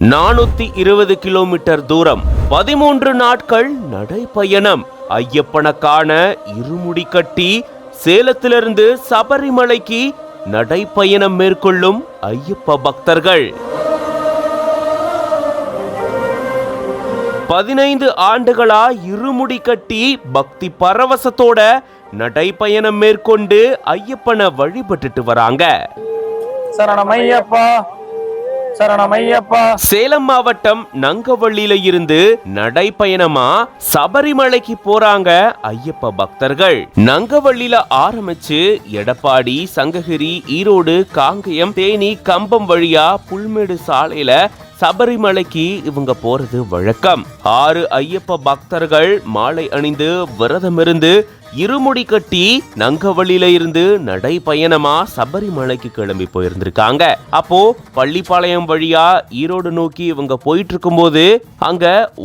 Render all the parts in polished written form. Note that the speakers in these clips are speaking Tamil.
420 கிலோமீட்டர் தூரம் 13 நாட்கள் நடைப்பயணம். ஐயப்பனை காண இருமுடி கட்டி சேலத்திலிருந்து சபரிமலைக்கு நடைப்பயணம் மேற்கொள்ளும் ஐயப்ப பக்தர்கள். 15 ஆண்டுகளா இருமுடி கட்டி பக்தி பரவசத்தோட நடைப்பயணம் மேற்கொண்டு ஐயப்பனை வழிபட்டுட்டு வராங்க. சேலம் மாவட்டம் நங்கவள்ளியில இருந்து நடைப்பயணமா சபரிமலைக்கு போறாங்க ஐயப்ப பக்தர்கள். நங்கவள்ளியில ஆரம்பிச்சு எடப்பாடி, சங்ககிரி, ஈரோடு, காங்கயம், தேனி, கம்பம் வழியா புல்மேடு சாலையில சபரிமலைக்கு இவங்க போறது வழக்கம். 6 ஐயப்ப பக்தர்கள் மாலை அணிந்து விரதமிருந்து இருமுடி கட்டி நங்கவள்ளியில இருந்து நடைப்பயணமா சபரிமலைக்கு கிளம்பி போயிருந்திருக்காங்க. அப்போ பள்ளிப்பாளையம் வழியா ஈரோடு நோக்கி இவங்க போயிட்டு இருக்கும் போது அங்க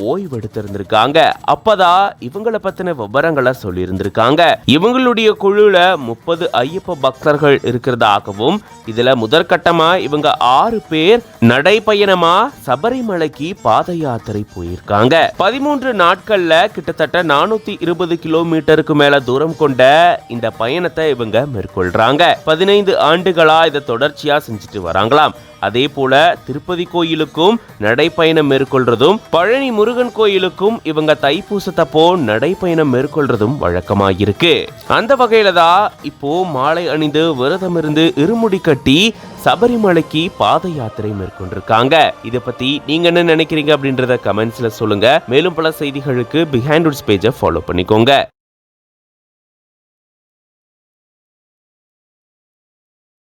ஓய்வு எடுத்திருந்திருக்காங்க. அப்பதான் இவங்களை பத்தின விவரங்களை சொல்லி இருந்திருக்காங்க. இவங்களுடைய குழுல 30 ஐயப்ப பக்தர்கள் இருக்கிறதாகவும் இதுல முதற்கட்டமா இவங்க 6 பேர் நடைப்பயணமா சபரிமலைக்கு பாத யாத்திரை போயிருக்காங்க. 13 நாட்கள்ல கிட்டத்தட்ட 420 கிலோமீட்டருக்கு மேல தூரம் கொண்ட இந்த பயணத்தை இவங்க மேற்கொள்றாங்க. 15 ஆண்டுகளா இதை தொடர்ச்சியா செஞ்சுட்டு வராங்களாம். அதே போல திருப்பதி கோயிலுக்கும் நடைப்பயணம் மேற்கொள்றதும், பழனி முருகன் கோயிலுக்கும் இவங்க தைப்பூசத்தப்போ நடைப்பயணம் மேற்கொள்றதும் வழக்கமாயிருக்கு. அந்த வகையில தான் இப்போ மாலை அணிந்து விரதம் இருந்து இருமுடி கட்டி சபரிமலைக்கு பாத யாத்திரை மேற்கொண்டிருக்காங்க. இதை பத்தி நீங்க என்ன நினைக்கிறீங்க அப்படின்றத கமெண்ட்ஸ்ல சொல்லுங்க. மேலும் பல செய்திகளுக்கு பிஹைண்ட் ரூட்ஸ் பேஜை ஃபாலோ பண்ணிக்கோங்க.